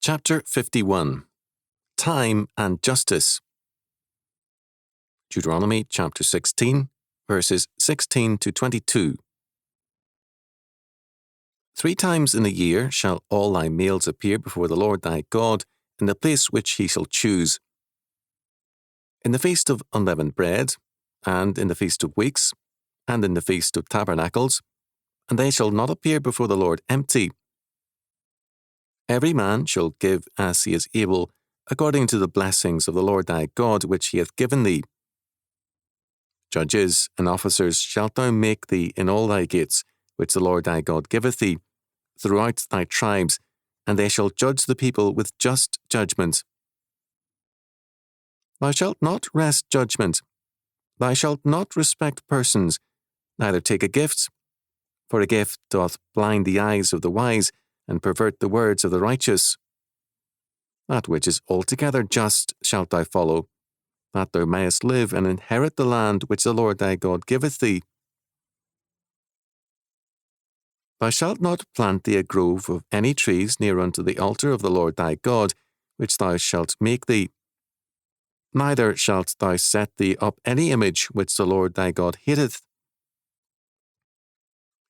Chapter 51. Time and Justice. Deuteronomy chapter 16, verses 16 to 22. 3 times in the year shall all thy males appear before the Lord thy God in the place which he shall choose. In the feast of unleavened bread, and in the feast of weeks, and in the feast of tabernacles, and they shall not appear before the Lord empty. Every man shall give as he is able, according to the blessings of the Lord thy God which he hath given thee. Judges and officers shalt thou make thee in all thy gates, which the Lord thy God giveth thee, throughout thy tribes, and they shall judge the people with just judgment. Thou shalt not wrest judgment. Thou shalt not respect persons, neither take a gift, for a gift doth blind the eyes of the wise, and pervert the words of the righteous. That which is altogether just shalt thou follow, that thou mayest live and inherit the land which the Lord thy God giveth thee. Thou shalt not plant thee a grove of any trees near unto the altar of the Lord thy God, which thou shalt make thee. Neither shalt thou set thee up any image which the Lord thy God hateth.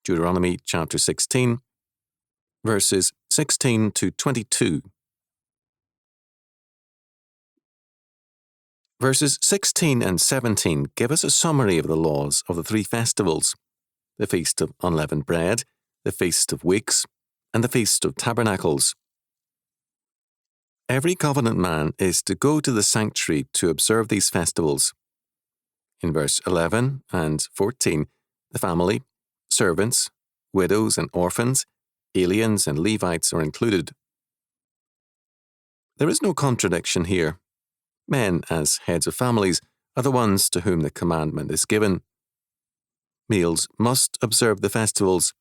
Deuteronomy chapter 16, verses 16 to 22. Verses 16 and 17 give us a summary of the laws of the 3 festivals: the Feast of Unleavened Bread, the Feast of Weeks, and the Feast of Tabernacles. Every covenant man is to go to the sanctuary to observe these festivals. In verse 11 and 14, the family, servants, widows and orphans, aliens and Levites are included. There is no contradiction here. Men, as heads of families, are the ones to whom the commandment is given. Males must observe the festivals.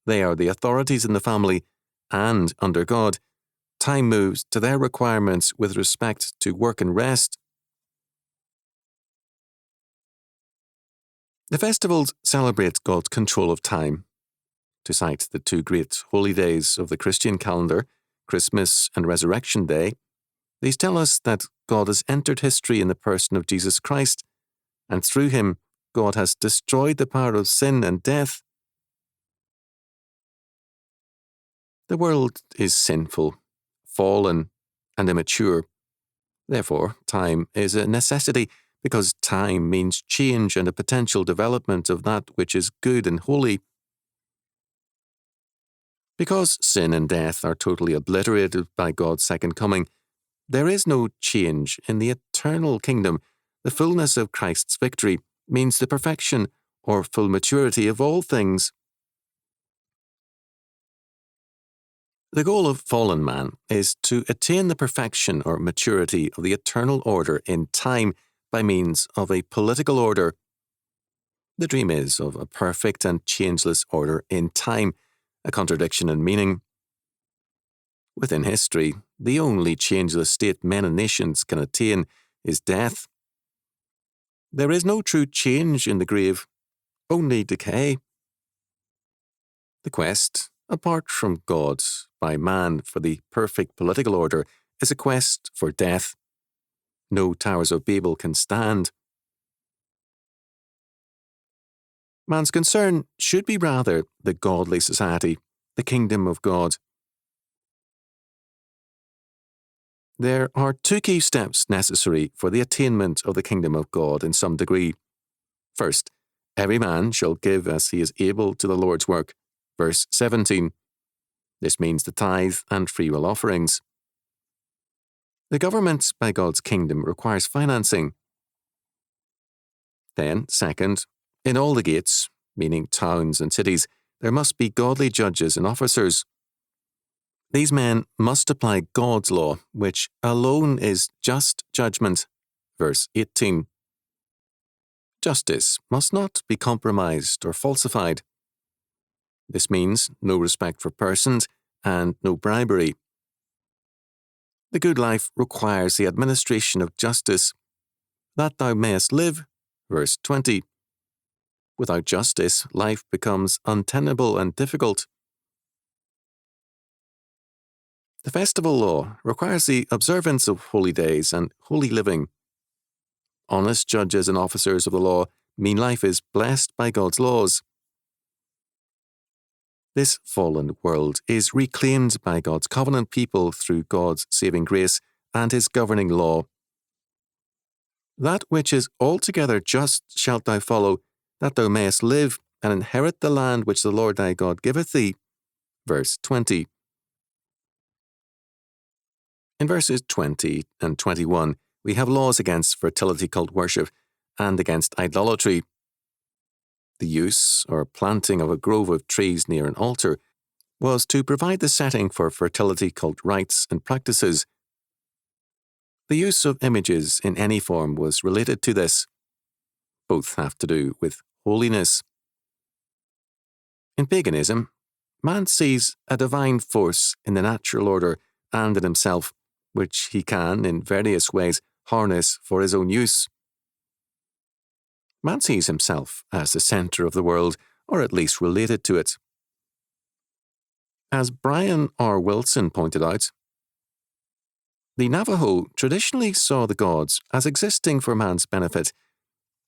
They are the authorities in the family, and, under God, time moves to their requirements with respect to work and rest. The festivals celebrate God's control of time. To cite the 2 great holy days of the Christian calendar, Christmas and Resurrection Day, these tell us that God has entered history in the person of Jesus Christ, and through him, God has destroyed the power of sin and death. The world is sinful, fallen, and immature. Therefore, time is a necessity, because time means change and a potential development of that which is good and holy. Because sin and death are totally obliterated by God's second coming, there is no change in the eternal kingdom. The fullness of Christ's victory means the perfection or full maturity of all things. The goal of fallen man is to attain the perfection or maturity of the eternal order in time by means of a political order. The dream is of a perfect and changeless order in time, a contradiction in meaning. Within history, the only changeless state men and nations can attain is death. There is no true change in the grave, only decay. The quest, apart from God, by man for the perfect political order is a quest for death. No towers of Babel can stand. Man's concern should be rather the godly society, the kingdom of God. There are 2 key steps necessary for the attainment of the kingdom of God in some degree. First, every man shall give as he is able to the Lord's work. Verse 17. This means the tithe and freewill offerings. The government by God's kingdom requires financing. Then, second, in all the gates, meaning towns and cities, there must be godly judges and officers. These men must apply God's law, which alone is just judgment. Verse 18. Justice must not be compromised or falsified. This means no respect for persons and no bribery. The good life requires the administration of justice, that thou mayest live. Verse 20. Without justice, life becomes untenable and difficult. The festival law requires the observance of holy days and holy living. Honest judges and officers of the law mean life is blessed by God's laws. This fallen world is reclaimed by God's covenant people through God's saving grace and His governing law. That which is altogether just shalt thou follow, that thou mayest live and inherit the land which the Lord thy God giveth thee. Verse 20. In verses 20 and 21, we have laws against fertility cult worship and against idolatry. The use or planting of a grove of trees near an altar was to provide the setting for fertility cult rites and practices. The use of images in any form was related to this. Both have to do with holiness. In paganism, man sees a divine force in the natural order and in himself, which he can, in various ways, harness for his own use. Man sees himself as the centre of the world, or at least related to it. As Brian R. Wilson pointed out, the Navajo traditionally saw the gods as existing for man's benefit.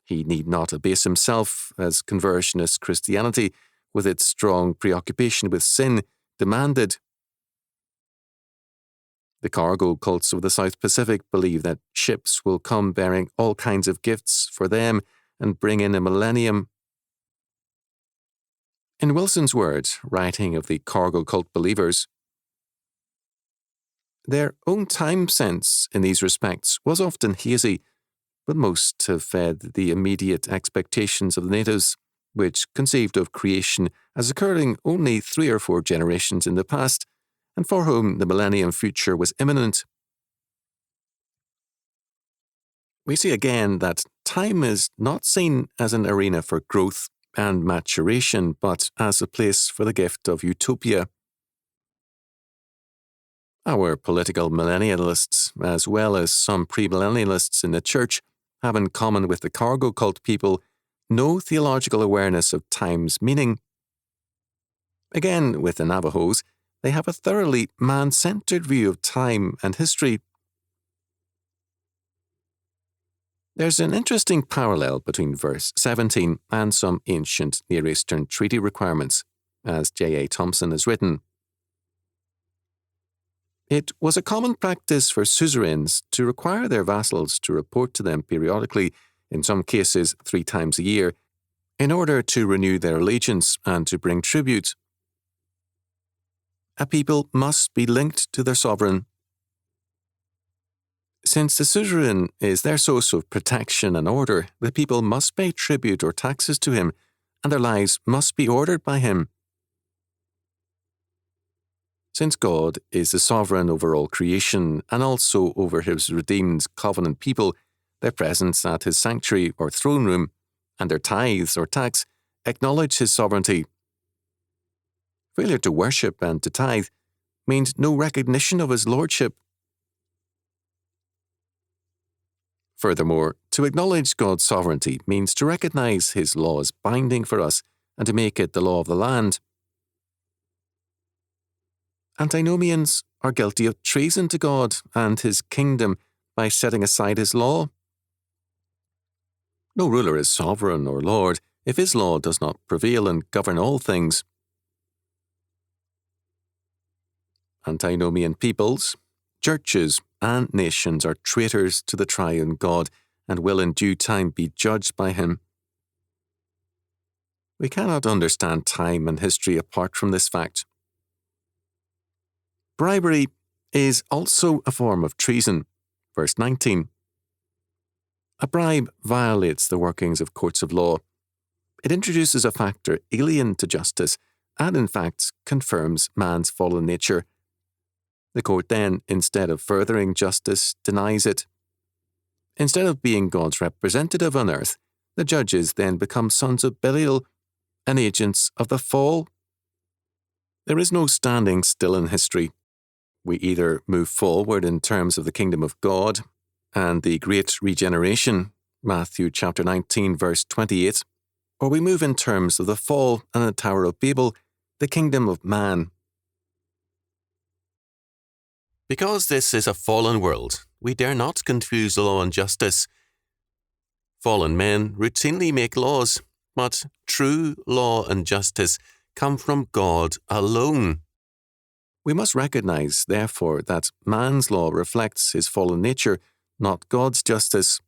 He need not abase himself, as conversionist Christianity, with its strong preoccupation with sin, demanded. The cargo cults of the South Pacific believe that ships will come bearing all kinds of gifts for them and bring in a millennium. In Wilson's words, writing of the cargo cult believers, their own time sense in these respects was often hazy, but most have fed the immediate expectations of the natives, which conceived of creation as occurring only 3 or 4 generations in the past, and for whom the millennium future was imminent. We see again that time is not seen as an arena for growth and maturation, but as a place for the gift of utopia. Our political millennialists, as well as some premillennialists in the Church, have in common with the cargo cult people no theological awareness of time's meaning. Again, with the Navajos, they have a thoroughly man-centered view of time and history. There's an interesting parallel between verse 17 and some ancient Near Eastern treaty requirements, as J.A. Thompson has written. It was a common practice for suzerains to require their vassals to report to them periodically, in some cases 3 times a year, in order to renew their allegiance and to bring tribute. A people must be linked to their sovereign. Since the suzerain is their source of protection and order, the people must pay tribute or taxes to him, and their lives must be ordered by him. Since God is the sovereign over all creation and also over his redeemed covenant people, their presence at his sanctuary or throne room, and their tithes or tax, acknowledge his sovereignty. Failure to worship and to tithe means no recognition of his lordship. Furthermore, to acknowledge God's sovereignty means to recognize his law as binding for us and to make it the law of the land. Antinomians are guilty of treason to God and his kingdom by setting aside his law. No ruler is sovereign or lord if his law does not prevail and govern all things. Antinomian peoples, churches, and nations are traitors to the triune God and will in due time be judged by him. We cannot understand time and history apart from this fact. Bribery is also a form of treason. Verse 19. A bribe violates the workings of courts of law. It introduces a factor alien to justice and, in fact, confirms man's fallen nature. The court then, instead of furthering justice, denies it. Instead of being God's representative on earth, the judges then become sons of Belial and agents of the fall. There is no standing still in history. We either move forward in terms of the kingdom of God and the great regeneration, Matthew chapter 19, verse 28, or we move in terms of the fall and the Tower of Babel, the kingdom of man. Because this is a fallen world, we dare not confuse law and justice. Fallen men routinely make laws, but true law and justice come from God alone. We must recognize, therefore, that man's law reflects his fallen nature, not God's justice.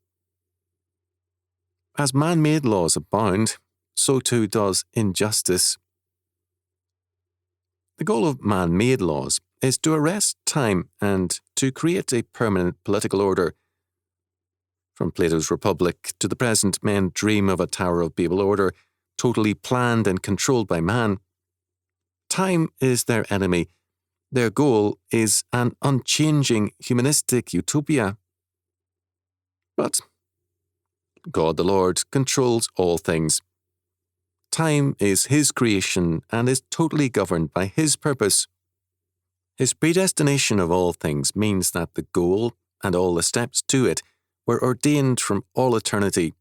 As man-made laws abound, so too does injustice. The goal of man-made laws is to arrest time and to create a permanent political order. From Plato's Republic to the present, men dream of a Tower of Babel order, totally planned and controlled by man. Time is their enemy. Their goal is an unchanging humanistic utopia. But God the Lord controls all things. Time is His creation and is totally governed by His purpose. His predestination of all things means that the goal and all the steps to it were ordained from all eternity.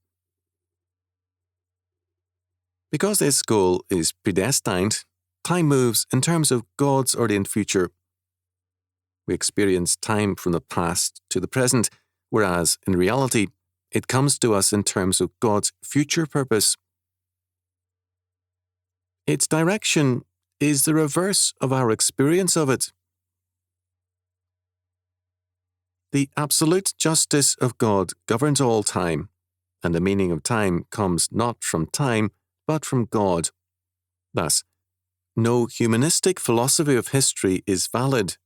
Because this goal is predestined, time moves in terms of God's ordained future. We experience time from the past to the present, whereas in reality, it comes to us in terms of God's future purpose. Its direction is the reverse of our experience of it. The absolute justice of God governs all time, and the meaning of time comes not from time, but from God. Thus, no humanistic philosophy of history is valid.